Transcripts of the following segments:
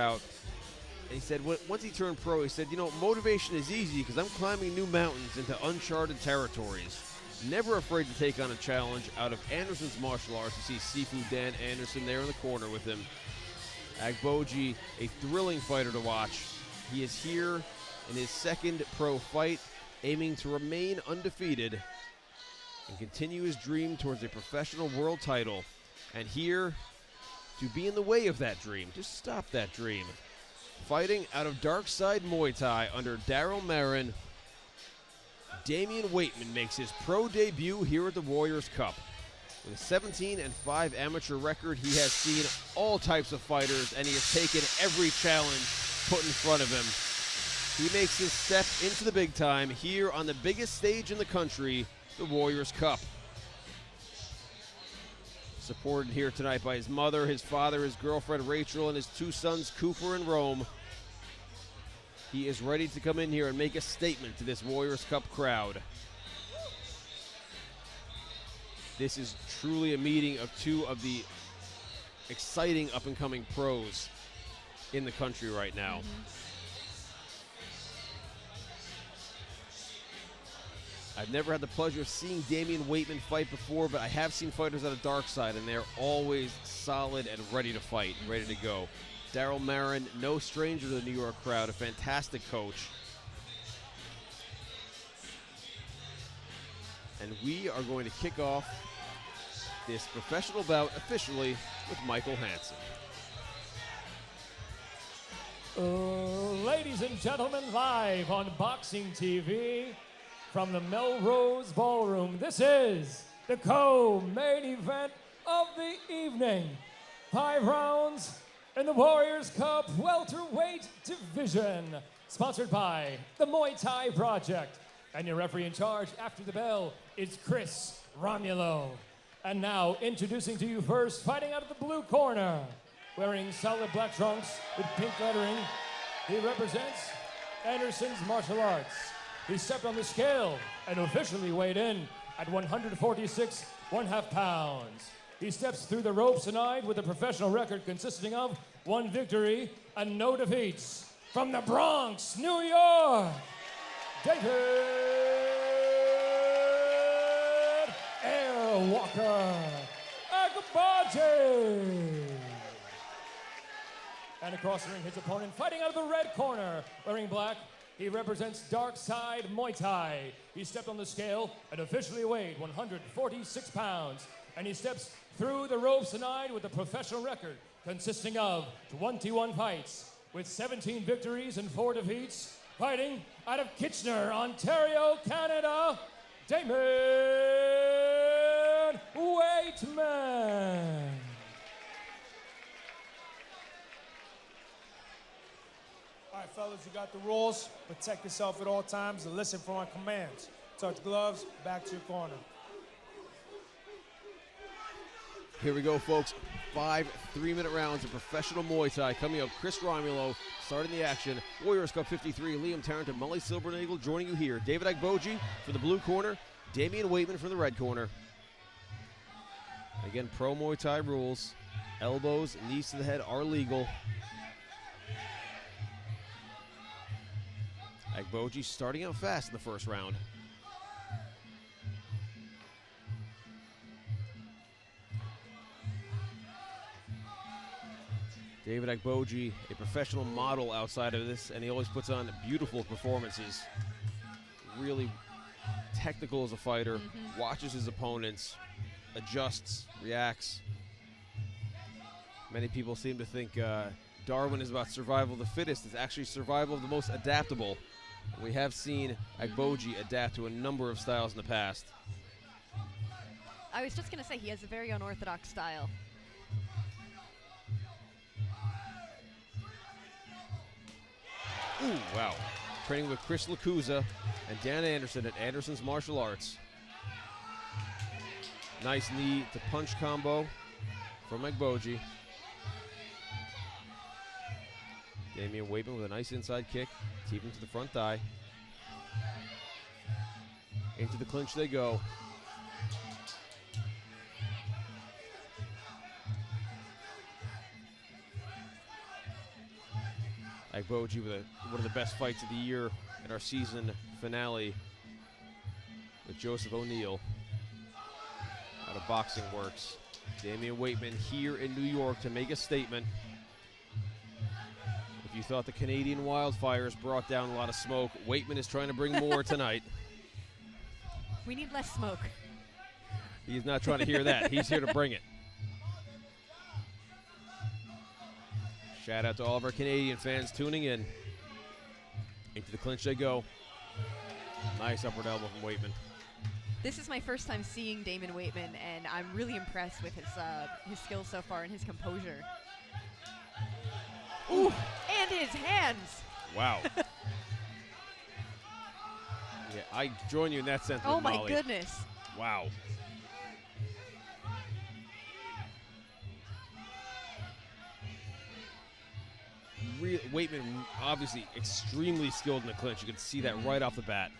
out. And he said, once he turned pro, he said, motivation is easy because I'm climbing new mountains into uncharted territories. Never afraid to take on a challenge. Out of Anderson's martial arts, you see Sifu Dan Anderson there in the corner with him. Agbodji, a thrilling fighter to watch. He is here in his second pro fight, aiming to remain undefeated and continue his dream towards a professional world title. And here to be in the way of that dream, just stop that dream. Fighting out of Dark Side Muay Thai under Daryl Marin, Damin Waitman makes his pro debut here at the Warriors Cup. With a 17-5 amateur record, he has seen all types of fighters, and he has taken every challenge put in front of him. He makes his step into the big time here on the biggest stage in the country, the Warriors Cup. Supported here tonight by his mother, his father, his girlfriend Rachel, and his two sons Cooper and Rome. He is ready to come in here and make a statement to this Warriors Cup crowd. This is truly a meeting of two of the exciting up-and-coming pros in the country right now. I've never had the pleasure of seeing Damin Waitman fight before, but I have seen fighters out of Dark Side, and they're always solid and ready to fight, ready to go. Daryl Marin, no stranger to the New York crowd, a fantastic coach. And we are going to kick off this professional bout officially with Michael Hansen. Ladies and gentlemen, live on Boxing TV from the Melrose Ballroom, this is the co-main event of the evening. 5 rounds in the Warriors Cup welterweight division, sponsored by the Muay Thai Project. And your referee in charge after the bell is Chris Romulo. And now, introducing to you first, fighting out of the blue corner, wearing solid black trunks with pink lettering, he represents Anderson's martial arts. He stepped on the scale and officially weighed in at 146 1/2 pounds. He steps through the ropes tonight with a professional record consisting of 1 victory and no defeats. From the Bronx, New York, David Walker Agbodji. And across the ring, his opponent fighting out of the red corner, wearing black. He represents Dark Side Muay Thai. He stepped on the scale and officially weighed 146 pounds. And he steps through the ropes tonight with a professional record consisting of 21 fights with 17 victories and 4 defeats. Fighting out of Kitchener, Ontario, Canada, Damin Waitman. All right, fellas, you got the rules. Protect yourself at all times and listen for my commands. Touch gloves, back to your corner. Here we go, folks. 5 3-minute rounds of professional Muay Thai coming up. Chris Romulo starting the action. Warriors Cup 53, Liam Tarrant and Mully Silbernagle joining you here. David Agbodji for the blue corner. Damin Waitman for the red corner. Again, pro Muay Thai rules. Elbows, knees to the head are legal. Agbodji starting out fast in the first round. David Agbodji, a professional model outside of this, and he always puts on beautiful performances. Really technical as a fighter, watches his opponents, adjusts, reacts. Many people seem to think Darwin is about survival of the fittest. It's actually survival of the most adaptable. We have seen Agbodji adapt to a number of styles in the past. I was just going to say, he has a very unorthodox style. Ooh, wow. Training with Chris Lacuza and Dan Anderson at Anderson's Martial Arts. Nice knee to punch combo from Agbodji. Damin Waitman with a nice inside kick, keeping to the front thigh. Into the clinch they go. Agbodji with one of the best fights of the year in our season finale with Joseph O'Neill out of Boxing Works. Damian Waitman here in New York to make a statement. If you thought the Canadian wildfires brought down a lot of smoke, Waitman is trying to bring more tonight. We need less smoke. He's not trying to hear that. He's here to bring it. Shout out to all of our Canadian fans tuning in. Into the clinch they go. Nice upward elbow from Waitman. This is my first time seeing Damin Waitman, and I'm really impressed with his skills so far and his composure. Ooh, and his hands. Wow. Yeah, I join you in that sentiment, Oh my Molly. goodness. Wow. Waitman obviously extremely skilled in the clinch. You can see that right off the bat.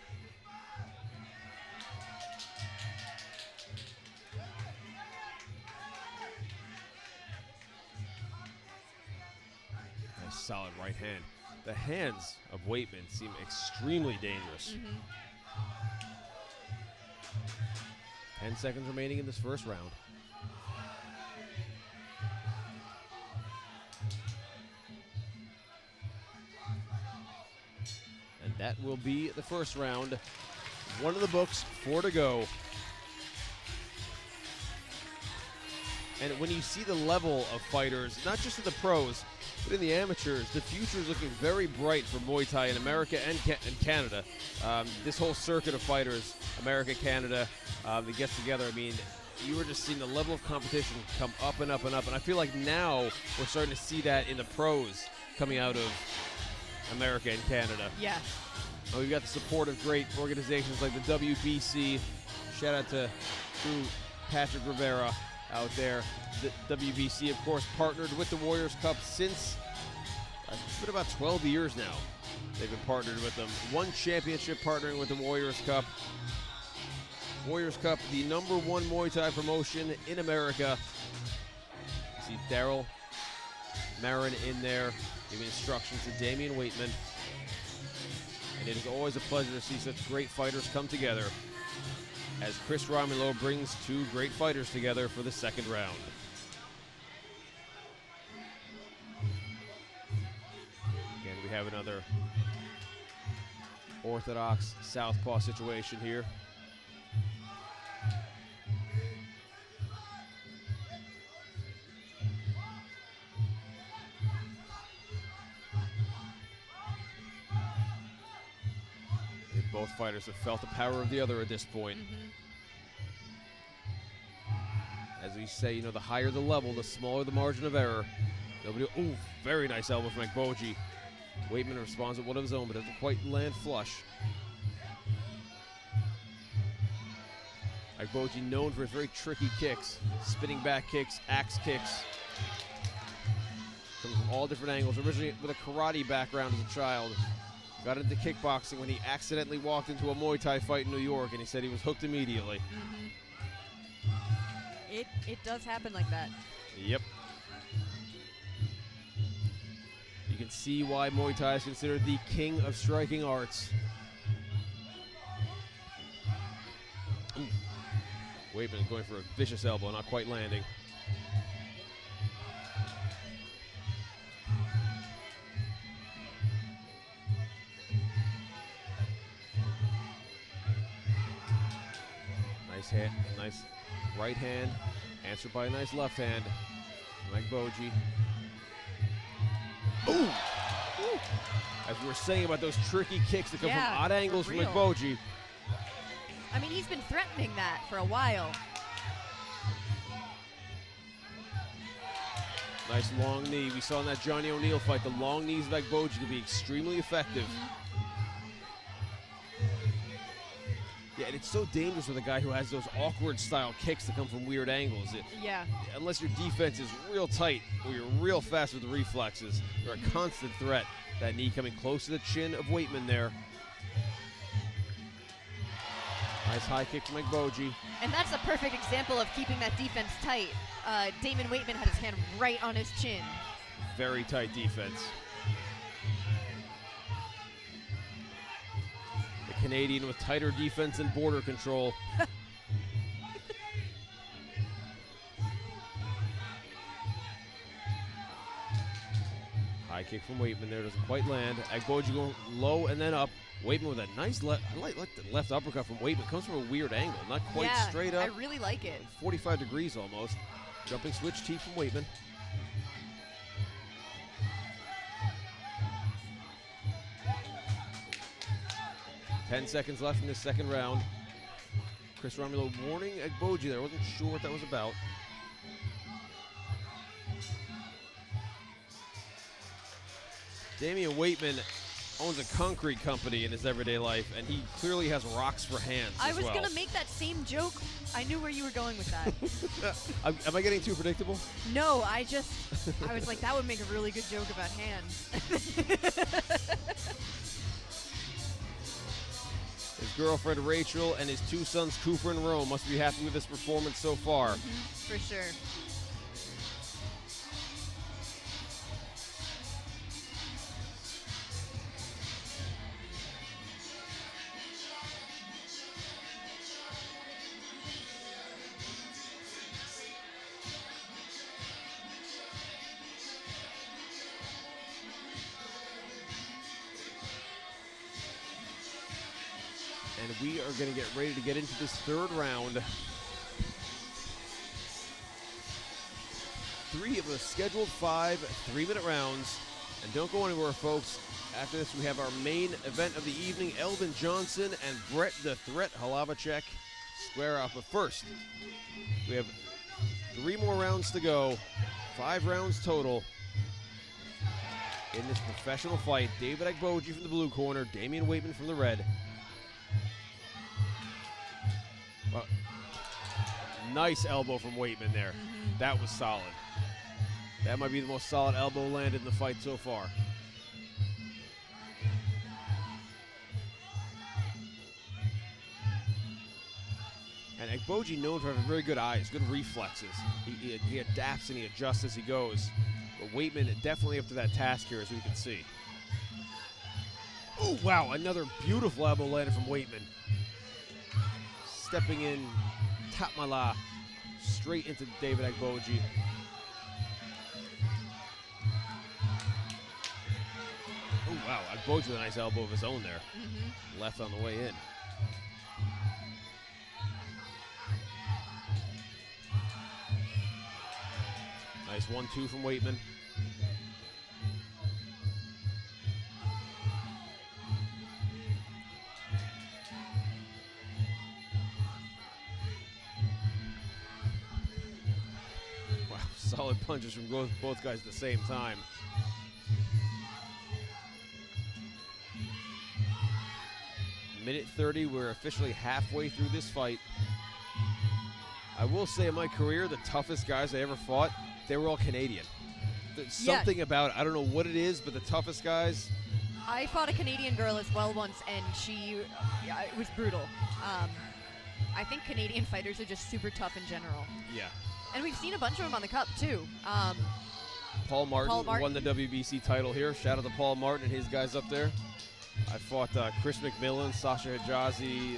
Nice solid right hand. The hands of Waitman seem extremely dangerous. 10 seconds remaining in this first round. And that will be the first round. One of the books, 4 to go. And when you see the level of fighters, not just in the pros, but in the amateurs, the future is looking very bright for Muay Thai in America and Canada. This whole circuit of fighters, America, Canada, that gets together, I mean, you were just seeing the level of competition come up and up and up. And I feel like now we're starting to see that in the pros coming out of America and Canada. Yeah. We've got the support of great organizations like the WBC. Shout out to Patrick Rivera out there. The WBC, of course, partnered with the Warriors Cup since, it's been about 12 years now. They've been partnered with them. One championship partnering with the Warriors Cup. Warriors Cup, the #1 Muay Thai promotion in America. You see Daryl Marin in there, giving instructions to Damian Waitman. And it is always a pleasure to see such great fighters come together as Chris Romero brings 2 great fighters together for the second round. Again, we have another orthodox southpaw situation here. Both fighters have felt the power of the other at this point. As we say, you know, the higher the level, the smaller the margin of error. Ooh, very nice elbow from Agbodji. Waitman responds with one of his own, but doesn't quite land flush. Agbodji known for his very tricky kicks, spinning back kicks, axe kicks. Comes from all different angles. Originally with a karate background as a child. Got into kickboxing when he accidentally walked into a Muay Thai fight in New York, and he said he was hooked immediately. It does happen like that. Yep. You can see why Muay Thai is considered the king of striking arts. Ooh. Waitman going for a vicious elbow, not quite landing. Nice right hand, answered by a nice left hand from Agbodji. Ooh! As we were saying about those tricky kicks that come from odd angles from Agbodji. I mean, he's been threatening that for a while. Nice long knee. We saw in that Johnny O'Neill fight, the long knees of Agbodji can be extremely effective. Yeah, and it's so dangerous with a guy who has those awkward style kicks that come from weird angles. Unless your defense is real tight or you're real fast with the reflexes, you're a constant threat. That knee coming close to the chin of Waitman there. Nice high kick from Agbodji. And that's a perfect example of keeping that defense tight. Damin Waitman had his hand right on his chin. Very tight defense. Canadian with tighter defense and border control. High kick from Waitman there, doesn't quite land. Agbodji going low and then up. Waitman with a nice I like the left uppercut from Waitman. Comes from a weird angle, not quite straight up. I really like it. 45 degrees almost. Jumping switch T from Waitman. Ten seconds left in this second round. Chris Romulo warning Agbodji there. Wasn't sure what that was about. Damian Waitman owns a concrete company in his everyday life, and he clearly has rocks for hands. I was going to make that same joke. I knew where you were going with that. Am I getting too predictable? No, I was like, that would make a really good joke about hands. His girlfriend Rachel and his two sons Cooper and Rome must be happy with his performance so far. For sure. And we are going to get ready to get into this third round. 3 of the scheduled 5 3-minute rounds. And don't go anywhere, folks. After this, we have our main event of the evening. Elvin Johnson and Brett the Threat Hlavacek square off. But first, we have 3 more rounds to go. 5 rounds total in this professional fight. David Agbodji from the blue corner, Damian Waitman from the red. Well, nice elbow from Waitman there. That was solid. That might be the most solid elbow landed in the fight so far. And Agbodji known for having very good eyes, good reflexes. He adapts and he adjusts as he goes. But Waitman definitely up to that task here, as we can see. Oh, wow, another beautiful elbow landed from Waitman. Stepping in, top mala, straight into David Agbodji. Oh, wow, Agbodji with a nice elbow of his own there. Left on the way in. Nice 1-2 from Waitman. Solid punches from both guys at the same time. Minute 30, we're officially halfway through this fight. I will say in my career, the toughest guys I ever fought, they were all Canadian. There's something about it, I don't know what it is, but the toughest guys. I fought a Canadian girl as well once, and it was brutal. I think Canadian fighters are just super tough in general. Yeah. And we've seen a bunch of them on the Cup, too. Paul Martin won the WBC title here. Shout out to Paul Martin and his guys up there. I fought Chris McMillan, Sasha Hijazi.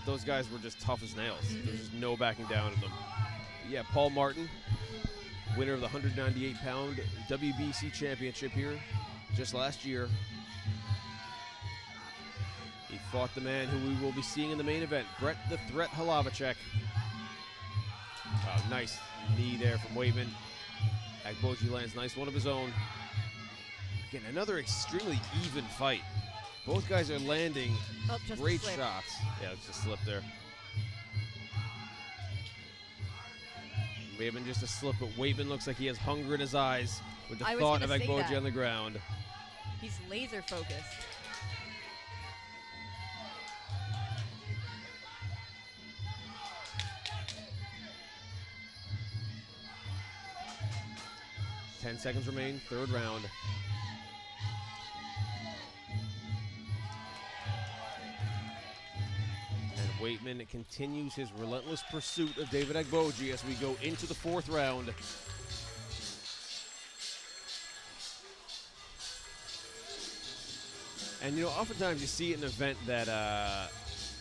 Those guys were just tough as nails. There's just no backing down in them. But yeah, Paul Martin, winner of the 198-pound WBC championship here just last year. He fought the man who we will be seeing in the main event, Brett the Threat Hlavacek. Nice knee there from Waitman. Agbodji lands nice one of his own. Again, another extremely even fight. Both guys are landing great shots. Yeah, it's just a slip there. May have been just a slip, but Waitman looks like he has hunger in his eyes with the thought of Agbodji on the ground. He's laser focused. Ten seconds remain, third round. And Waitman continues his relentless pursuit of David Agbodji as we go into the fourth round. And, you know, oftentimes you see an event that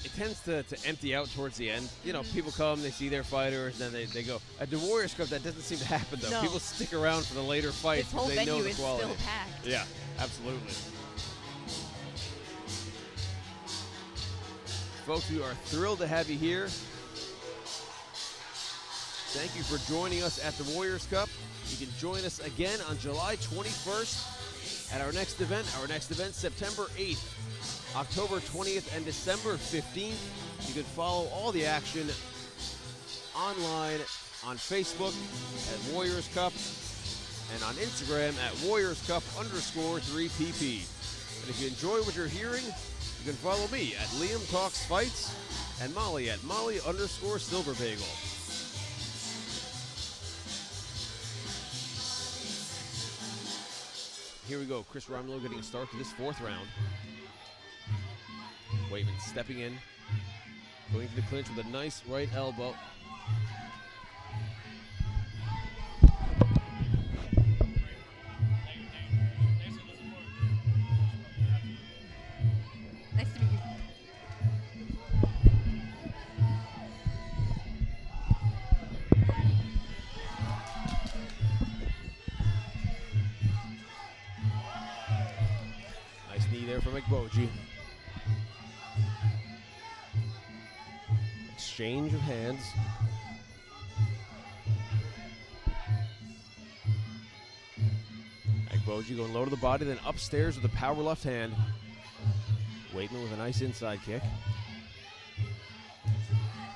it tends to empty out towards the end. You know, people come, they see their fighters, and then they go. At the Warriors Cup, that doesn't seem to happen, though. No. People stick around for the later fights This whole because they know venue the is quality. still packed. Yeah, absolutely. Folks, we are thrilled to have you here. Thank you for joining us at the Warriors Cup. You can join us again on July 21st at our next event. Our next event, September 8th, October 20th, and December 15th. You can follow all the action online on Facebook at Warriors Cup and on Instagram at Warriors Cup _3PP. And if you enjoy what you're hearing, you can follow me at Liam Talks Fights and Molly at Molly _SilverBagel. Here we go. Chris Romulo getting a start to this fourth round. Waitman stepping in, going to the clinch with a nice right elbow. Nice to meet you. Nice knee there from Agbodji. Exchange of hands. Agbodji going low to the body, then upstairs with a power left hand. Waitman with a nice inside kick.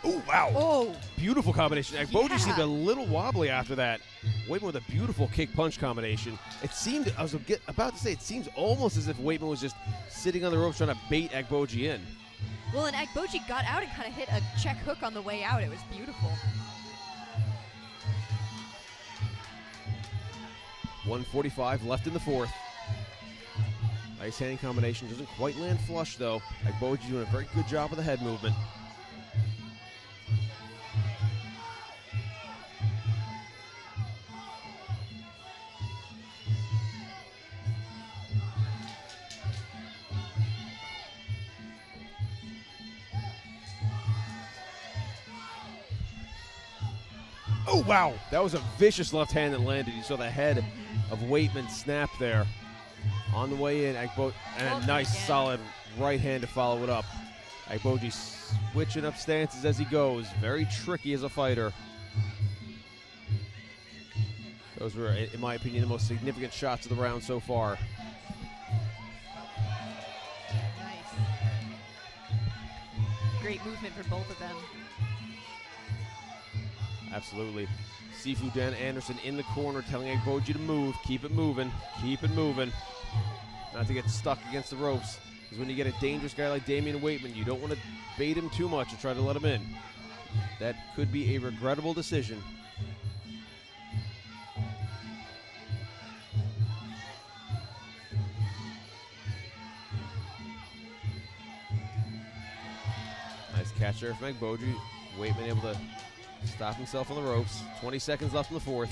Oh, wow. Oh, Beautiful combination. Agbodji Yeah. seemed a little wobbly after that. Waitman with a beautiful kick-punch combination. It seemed, I was about to say, it seems almost as if Waitman was just sitting on the ropes trying to bait Agbodji in. well, and Agbodji got out and kind of hit a check hook on the way out. It was beautiful. 1:45 left in the fourth. Nice hand combination. Doesn't quite land flush, though. Agbodji doing a very good job with the head movement. Oh, wow. That was a vicious left hand that landed. You saw the head of Waitman snap there. On the way in, Agbodji, and a Well nice, done again. solid right hand to follow it up. Agbodji switching up stances as he goes. Very tricky as a fighter. Those were, in my opinion, the most significant shots of the round so far. Nice. Great movement for both of them. Absolutely. Sifu Dan Anderson in the corner telling Agbodji to move. Keep it moving. Keep it moving. Not to get stuck against the ropes. Because when you get a dangerous guy like Damin Waitman, you don't want to bait him too much and try to let him in. That could be a regrettable decision. Nice catch there from Agbodji. Waitman able to stop himself on the ropes. 20 seconds left in the fourth.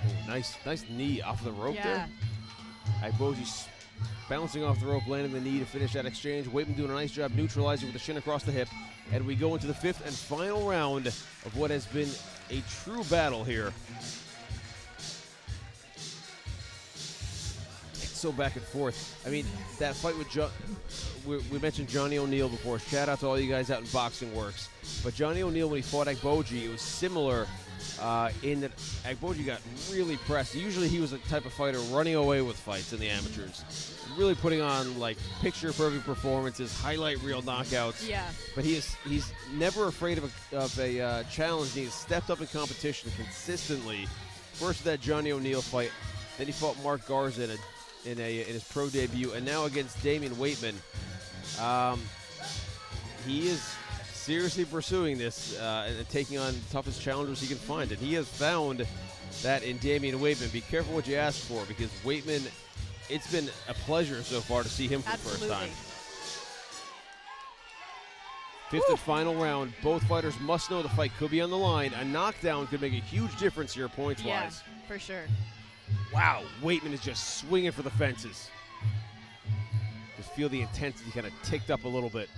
Oh, nice knee off of the rope Yeah. there. Agbodji bouncing off the rope, landing the knee to finish that exchange. Waitman doing a nice job neutralizing with the shin across the hip. And we go into the fifth and final round of what has been a true battle here. So back and forth. I mean, that fight with we mentioned Johnny O'Neal before. Shout out to all you guys out in Boxing Works. But Johnny O'Neal, when he fought Agbodji, it was similar in that Agbodji got really pressed. Usually he was a type of fighter running away with fights in the amateurs. Really putting on like picture-perfect performances, highlight reel knockouts. Yeah. But he's never afraid of a challenge. He's stepped up in competition consistently. First that Johnny O'Neal fight, then he fought Mark Garza in his pro debut, and now against Damin Waitman. He is seriously pursuing this and taking on the toughest challengers he can find, and he has found that in Damin Waitman. Be careful what you ask for, because Waitman, it's been a pleasure so far to see him for Absolutely. the first time. Fifth and final round. Both fighters must know the fight could be on the line. A knockdown could make a huge difference here points-wise. Yeah, for sure. Wow, Waitman is just swinging for the fences. Just feel the intensity kind of ticked up a little bit.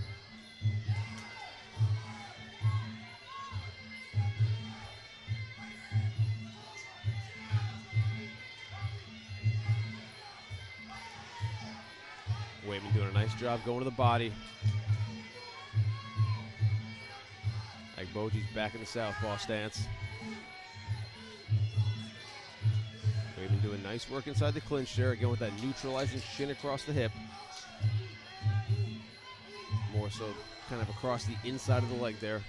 Waitman doing a nice job going to the body. Agbodji's back in the southpaw stance. Waitman doing nice work inside the clinch there, again with that neutralizing shin across the hip. More so kind of across the inside of the leg there.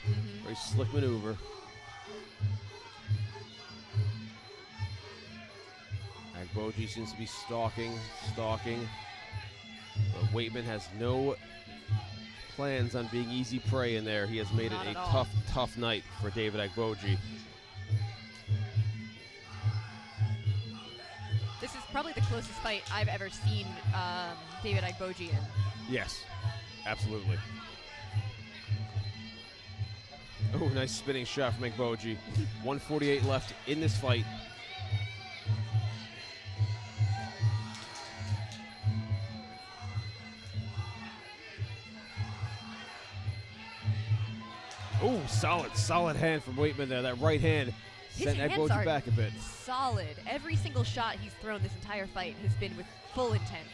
Very slick maneuver. Agbodji seems to be stalking. But Waitman has no plans on being easy prey in there. He has made Not it a at all. tough night for David Agbodji. This is probably the closest fight I've ever seen David Agbodji in. Yes, absolutely. Oh, nice spinning shot from Agbodji. 148 left in this fight. Oh, solid hand from Waitman there. That right hand His sent hands Agbodji are back a bit. solid. Every single shot he's thrown this entire fight has been with full intent.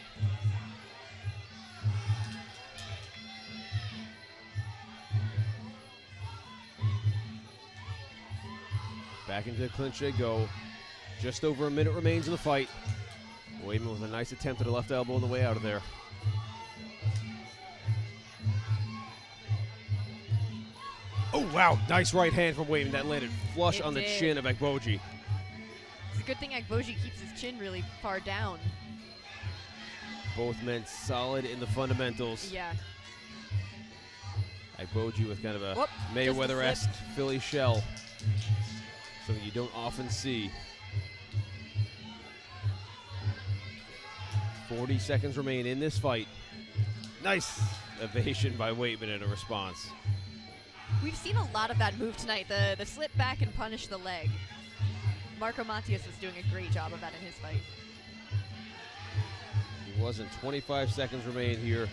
Back into the clinch they go. Just over a minute remains in the fight. Waitman with a nice attempt at a left elbow on the way out of there. Oh, wow. Nice right hand from Waitman. That landed flush It on the did. chin of Agbodji. It's a good thing Agbodji keeps his chin really far down. Both men solid in the fundamentals. Yeah. Agbodji with kind of a Whoop, Mayweather-esque Philly shell. Something you don't often see. 40 seconds remain in this fight. Nice evasion by Waitman in a response. We've seen a lot of that move tonight, the slip back and punish the leg. Marco Matias was doing a great job of that in his fight. He wasn't. 25 seconds remain here.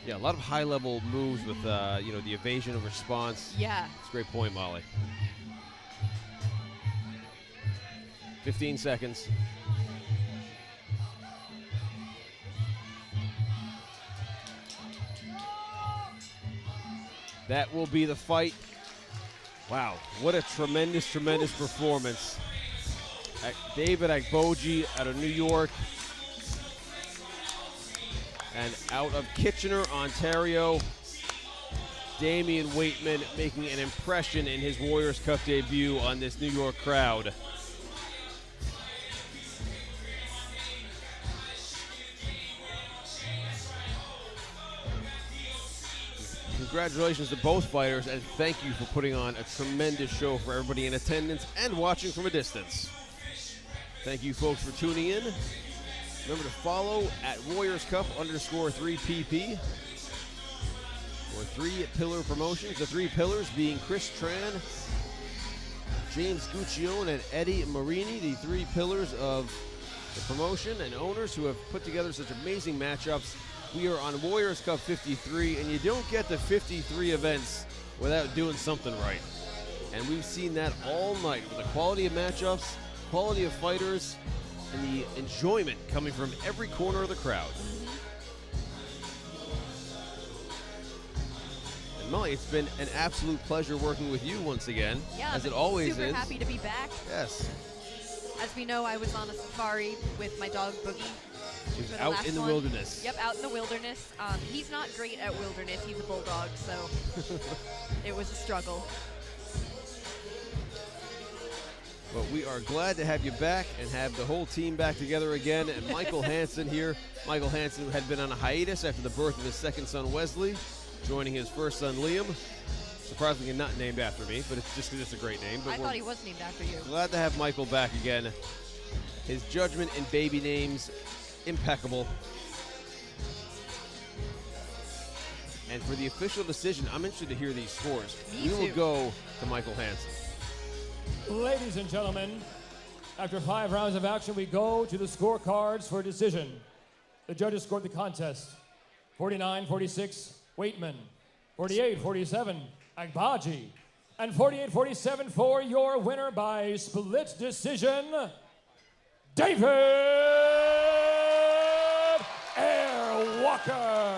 Yeah, a lot of high-level moves with the evasion and response. Yeah. It's a great point, Molly. 15 seconds. That will be the fight. Wow, what a tremendous performance. David Agbodji out of New York and out of Kitchener, Ontario. Damian Waitman making an impression in his Warriors Cup debut on this New York crowd. Congratulations to both fighters, and thank you for putting on a tremendous show for everybody in attendance and watching from a distance. Thank you, folks, for tuning in. Remember to follow at Warriors Cup _3PP or 3 Pillar Promotions. The 3 pillars being Chris Tran, James Guccione, and Eddie Marini, the 3 pillars of the promotion and owners who have put together such amazing matchups. We are on Warriors Cup 53, and you don't get to 53 events without doing something right. And we've seen that all night with the quality of matchups, quality of fighters, and the enjoyment coming from every corner of the crowd. And Molly, it's been an absolute pleasure working with you once again, Yeah, as I'm it always super is. happy to be back. Yes, As we know, I was on a safari with my dog Boogie. she was for the out last in the one. wilderness. Yep, out in the wilderness. He's not great at wilderness. He's a bulldog, so it was a struggle. But we are glad to have you back and have the whole team back together again. And Michael Hansen here. Michael Hansen had been on a hiatus after the birth of his second son, Wesley, joining his first son, Liam. Surprisingly not named after me, but it's just because it's a great name. But I we're thought he was named after you. glad to have Michael back again. His judgment in baby names, impeccable. And for the official decision, I'm interested to hear these scores. Me We will too. go to Michael Hansen. Ladies and gentlemen, after 5 rounds of action, we go to the scorecards for decision. The judges scored the contest 49-46, Waitman, 48-47, Agbodji, and 48-47 for your winner by split decision, David Air Walker.